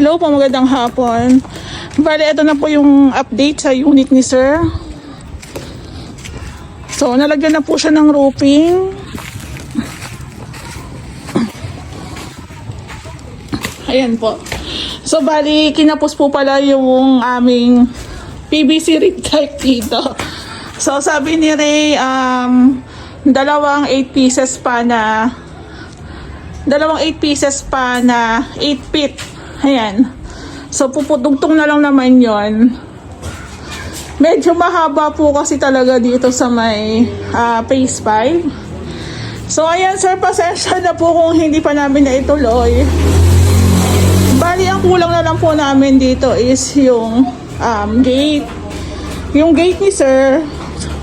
Hello po, magandang hapon. Bale, ito na po yung update sa unit ni sir. So, nalagyan na po siya ng roofing. Ayan po. So, bali, kinapos po pala yung aming PVC rig type dito. So, sabi ni Ray, dalawang 8 pieces pa na 8 feet. Ayan. So, puputugtong na lang naman yon. Medyo mahaba po kasi talaga dito sa may phase 5. So, ayan sir, pasensya na po kung hindi pa namin na ituloy. Bali, ang kulang na lang po namin dito is yung gate. Yung gate ni sir,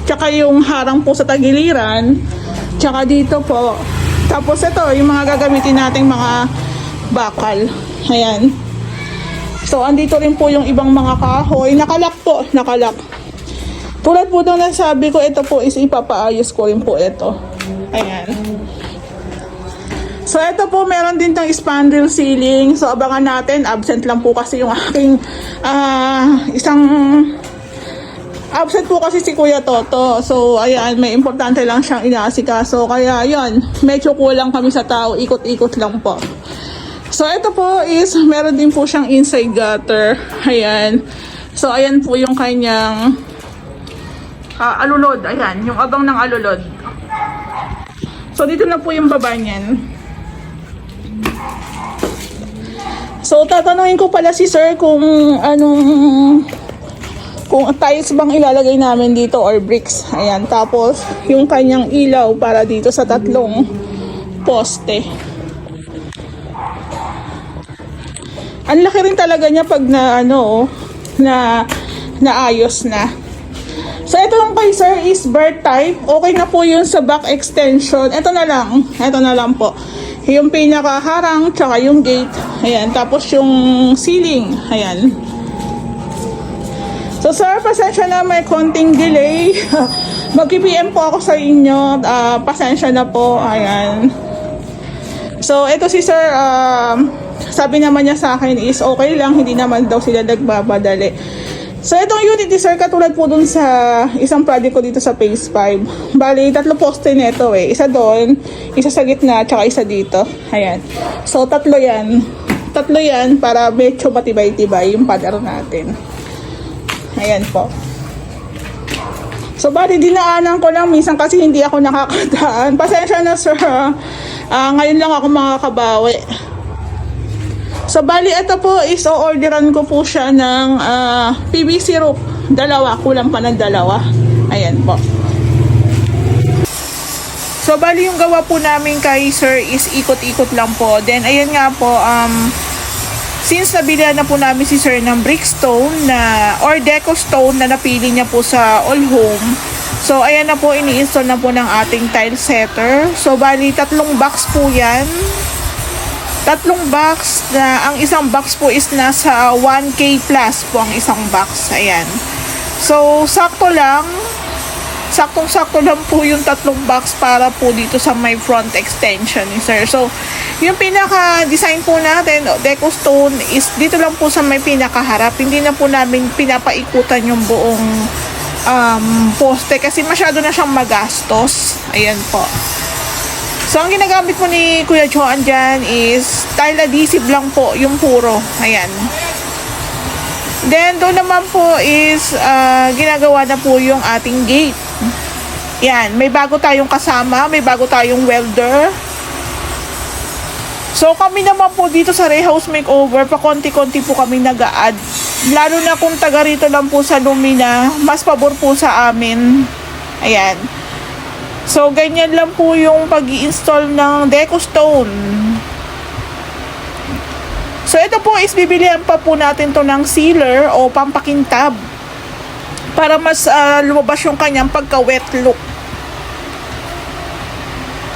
tsaka yung harang po sa tagiliran, tsaka dito po. Tapos ito, yung mga gagamitin nating mga bakal. Ayan. So, andito rin po yung ibang mga kahoy. Nakalak po, nakalak. Tulad po nung nasabi ko, ito po is ipapaayos ko rin po ito. Ayan. So, ito po, meron din tong spandrel ceiling. So, abangan natin. Absent lang po kasi yung aking absent po kasi si Kuya Toto. So, ayan, may importante lang siyang inaasikaso. Kaya, yun, medyo kulang kami sa tao. Ikot-ikot lang po. So, ito po is, meron din po siyang inside gutter. Ayan. So, ayan po yung kanyang alulod. Ayan, yung abang ng alulod. So, dito na po yung baba niyan. So, tatanungin ko pala si sir kung kung tiles bang ilalagay namin dito or bricks. Ayan, tapos yung kanyang ilaw para dito sa tatlong poste. Ang laki rin talaga niya pag naayos na. So, ito lang kay sir is bird type. Okay na po yun sa back extension. Ito na lang po. Yung pinakaharang, tsaka yung gate. Ayan, tapos yung ceiling. Ayan. So, sir, pasensya na may konting delay. Mag-PM po ako sa inyo. Pasensya na po. Ayan. So, ito si sir, sabi naman niya sa akin is okay lang. Hindi naman daw sila nagbabadali. So, itong unit ni sir, katulad po dun sa isang project ko dito sa phase 5. Bali, 3 poste nito eh. Isa doon, isa sa gitna, tsaka isa dito. Ayan. So, 3 yan. 3 yan para medyo matibay-tibay yung pader natin. Ayan po. So, bali, dinaanan ko lang. Minsan kasi hindi ako nakakadaan. Pasensya na, sir. Ngayon lang ako makakabawi. So, bali, ito po is o-orderan ko po siya ng PVC roof. 2. Kulang pa ng 2. Ayan po. So, bali, yung gawa po namin kay sir is ikot-ikot lang po. Then, ayan nga po, since nabili na po namin si sir ng brickstone or deco stone na napili niya po sa all home. So, ayan na po, ini-install na po ng ating tile setter. So, bali, 3 box po yan. 3 box na ang isang box po is nasa 1K plus po ang isang box. Ayan. So, saktong-sakto lang po yung 3 box para po dito sa may front extension ni sir. So, yung pinaka-design po natin, deco stone, is dito lang po sa may pinakaharap. Hindi na po namin pinapaikutan yung buong poste kasi masyado na siyang magastos. Ayan po. So, ang ginagamit po ni Kuya Joan dyan is tile adhesive lang po, yung puro. Ayan. Then, doon naman po is ginagawa na po yung ating gate. Yan. May bago tayong kasama. May bago tayong welder. So, kami naman po dito sa Ray House Makeover, pa konti-konti po kami nag-a-add. Lalo na kung taga rito lang po sa Lumina, mas pabor po sa amin. Ayan. So, ganyan lang po yung pag-i-install ng deco stone. So, ito po is bibilihan pa po natin to ng sealer o pampakintab para mas lumabas yung kanyang pagka-wet look.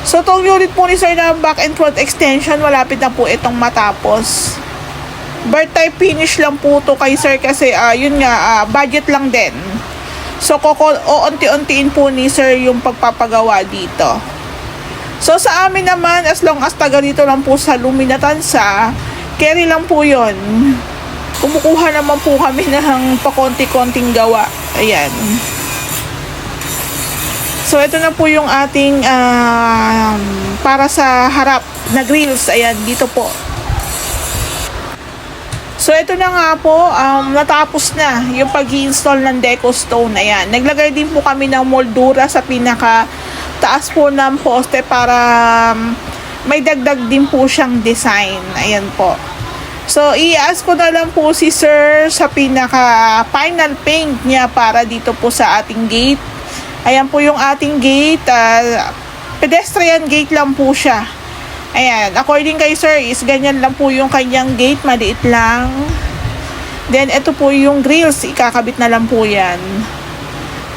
So, itong unit po ni sir na back and front extension, malapit na po itong matapos. Bird type finish lang po to kay sir kasi yun nga, budget lang din. So, unti-untiin po ni sir yung pagpapagawa dito. So, sa amin naman, as long as taga dito lang po sa Lumina Tansa, carry lang po yon. Kumukuha naman po kami ng pakonti-konting gawa. Ayan. So, ito na po yung ating para sa harap na grills. Ayan, dito po. So, ito na nga po, natapos na yung pag-i-install ng deco stone. Ayan. Naglagay din po kami ng moldura sa pinaka taas po ng poste para may dagdag din po siyang design. Ayan po. So, i-ask ko na lang po si sir sa pinaka final paint niya para dito po sa ating gate. Ayan po yung ating gate. Pedestrian gate lang po siya. Ayan. According kay sir is ganyan lang po yung kanyang gate. Maliit lang. Then, ito po yung grills. Ikakabit na lang po yan.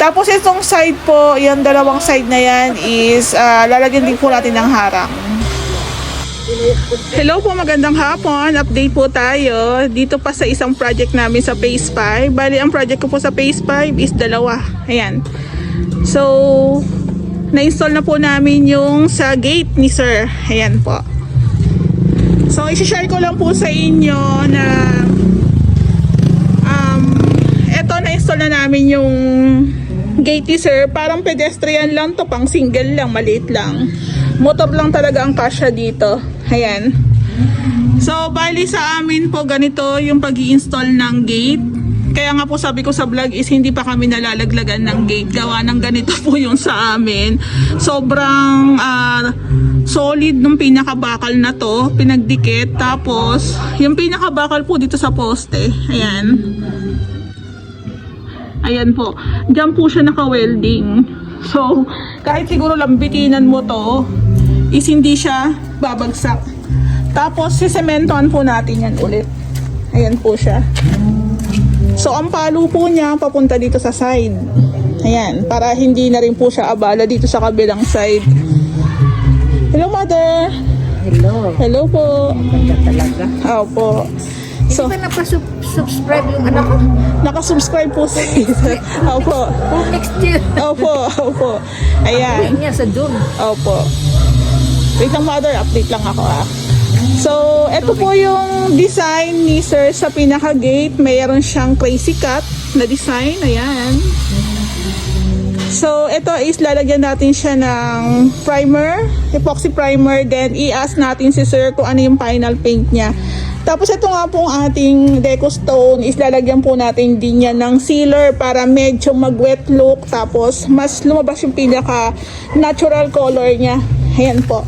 Tapos, itong side po, yung dalawang side na yan is lalagyan din po natin ng harang. Hello po, magandang hapon. Update po tayo dito pa sa isang project namin sa Phase 5. Bali, ang project ko po sa Phase 5 is dalawa. Ayan. So, na-install na po namin yung sa gate ni sir. Ayan po. So, isi-share ko lang po sa inyo na eto, na-install na namin yung gate ni sir. Parang pedestrian lang to, pang single lang, maliit lang. Motor lang talaga ang kasya dito. Ayan. So, bali sa amin po ganito yung pag-i-install ng gate. Kaya nga po sabi ko sa vlog is hindi pa kami nalalaglagan ng gate. Gawa ng ganito po yung sa amin. Sobrang solid nung pinakabakal na to. Pinagdikit. Tapos, yung pinakabakal po dito sa poste. Ayan. Ayan po. Diyan po siya naka-welding. So, kahit siguro lambitinan mo to, is hindi siya babagsak. Tapos, sisementoan po natin yan ulit. Ayan po siya. So, ang palo po niya papunta dito sa side. Ayan, para hindi na rin po siya abala dito sa kabilang side. Hello, mother. Hello. Hello po. Ganda talaga. Opo. So, hindi ba napasubscribe yung anak ko? Nakasubscribe po sa Opo. For next year. Opo, opo. Ayan. Niya sa June. Opo. Wait lang, mother, update lang ako So, ito po yung design ni sir sa pinaka-gate. Mayroon siyang crazy cut na design. Ayan. So, ito is lalagyan natin siya ng primer, epoxy primer. Then, i-ask natin si sir kung ano yung final paint niya. Tapos, ito nga pong ating deco stone is lalagyan po natin din yan ng sealer para medyo mag-wet look. Tapos, mas lumabas yung pinaka-natural color niya. Ayan po.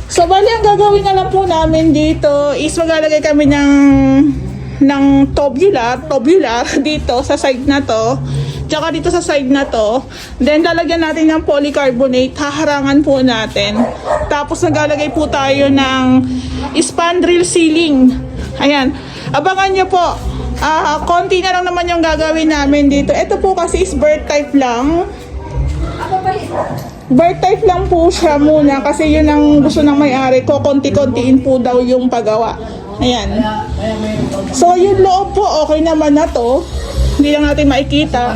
So, bali ang gagawin na lang po namin dito is maglalagay kami ng tubular dito sa side na to. Tsaka dito sa side na to. Then, lalagyan natin ng polycarbonate. Haharangan po natin. Tapos, naglalagay po tayo ng spandrel ceiling. Ayan. Abangan nyo po. Konti na lang naman yung gagawin namin dito. Ito po kasi is bird type lang. Bird type lang po siya muna kasi yun ang gusto ng may-ari ko. Konti-kontiin po daw yung paggawa. Ayan. So, yung loob po, okay naman na to. Hindi lang natin makikita.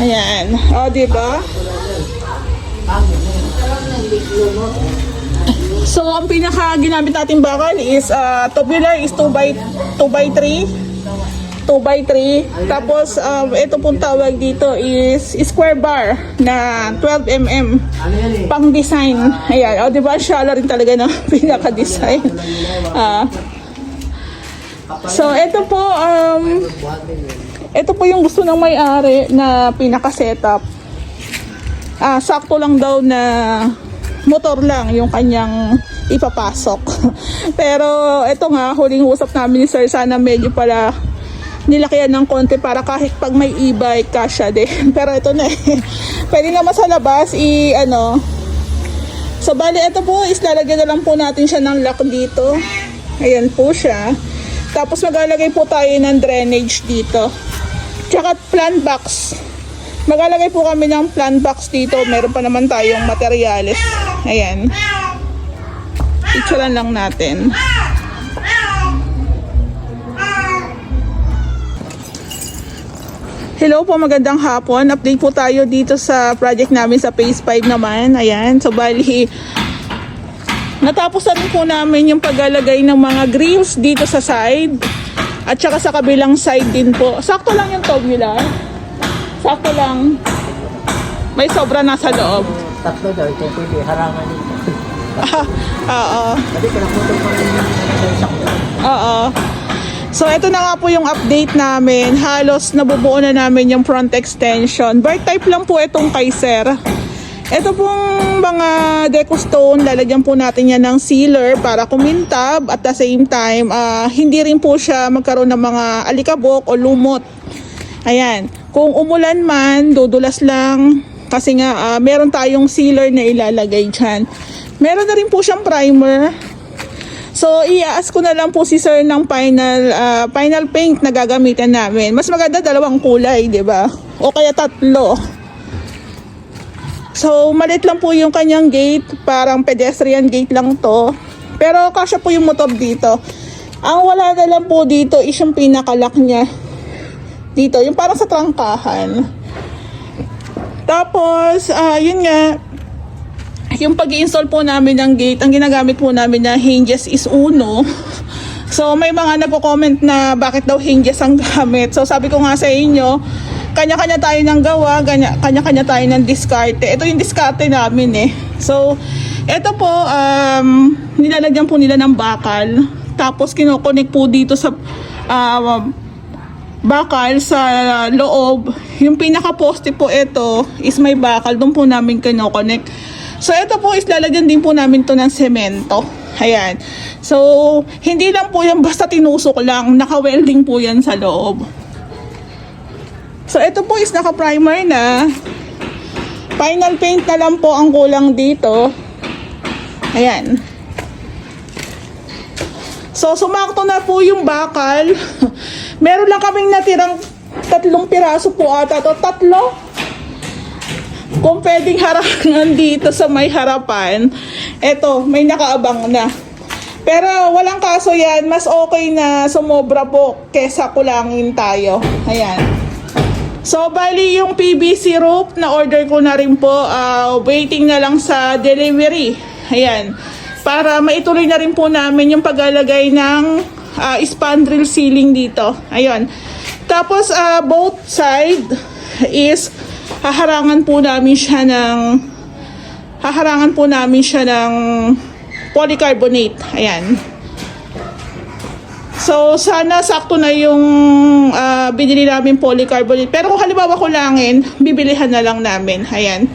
Ayan. O, diba? So, ang pinaka ginamit natin bakal is tubular is 2x3. 2x3. Tapos, ito pong tawag dito is square bar na 12mm. Pang design. Ayan. O, diba? Shala rin talaga ng pinaka-design. So, ito po yung gusto ng may-ari na pinaka-setup. Sakto lang daw na motor lang yung kanyang ipapasok. Pero, ito nga, huling usap namin ni sir, sana medyo pala nilakyan ng konti para kahit pag may e-bike, kasya din. Pero ito na eh. Pwede naman sa labas, So, bali, ito po, is lalagyan na lang po natin siya ng lock dito. Ayan po siya. Tapos, maglalagay po tayo ng drainage dito. Tsaka plant box. Maglalagay po kami ng plant box dito. Meron pa naman tayong materyales. Ayan. Picturean lang natin. Hello po, magandang hapon. Update po tayo dito sa project namin sa Phase 5 naman. Ayan. So, bali, Natapos na rin po namin yung paglalagay ng mga grills dito sa side. At saka sa kabilang side din po. Sakto lang yung tubular. Sakto lang. May sobra nasa loob. Tatlo daw, ito pwede harangan dito. Oo. Kasi pinaputol pa rin yung sakto. Oo. So, ito na nga po yung update namin. Halos nabubuo na namin yung front extension. Bird type lang po itong kay Sir. Ito pong mga deco stone, lalagyan po natin yan ng sealer para kumintab. At the same time, hindi rin po siya magkaroon ng mga alikabok o lumot. Ayan. Kung umulan man, dudulas lang. Kasi nga, meron tayong sealer na ilalagay dyan. Meron na rin po siyang primer. So, i-ask ko na lang po si Sir ng final paint na gagamitan namin. Mas maganda dalawang kulay, di ba? O kaya tatlo. So, malit lang po yung kanyang gate. Parang pedestrian gate lang to. Pero kasya po yung motor dito. Ang wala na lang po dito is yung pinakalock niya. Dito, yung parang sa trangkahan. Tapos, yun nga, yung pag-i-install po namin ng gate, ang ginagamit po namin na hinges is Uno. So, may mga nagko-comment na bakit daw hinges ang gamit. So, sabi ko nga sa inyo, kanya-kanya tayo ng gawa, kanya-kanya tayo ng diskarte. Ito yung diskarte namin eh. So, ito po, nilalagyan po nila ng bakal. Tapos, kinokonek po dito sa bakal sa loob. Yung pinaka-poste po ito is may bakal. Doon po namin kinokonek. So, ito po is lalagyan din po namin to ng semento. Ayan. So, hindi lang po yan basta tinusok lang. Naka-welding po yan sa loob. So, ito po is naka-primer na. Final paint na lang po ang kulang dito. Ayan. So, sumakto na po yung bakal. Meron lang kaming natirang 3 piraso po ata. To 3. Kung pwedeng harangan dito sa may harapan, eto, may nakaabang na. Pero walang kaso yan, mas okay na sumobra po kesa kulangin tayo. Ayan. So, bali yung PVC roof na order ko na rin po, waiting na lang sa delivery. Ayan. Para maituloy na rin po namin yung paglalagay ng spandrel ceiling dito. Ayun. Tapos, both side is haharangan po namin siya ng polycarbonate. Ayan. So, sana sakto na yung binili namin polycarbonate. Pero kung halimbawa kulangin, bibilihan na lang namin. Ayan.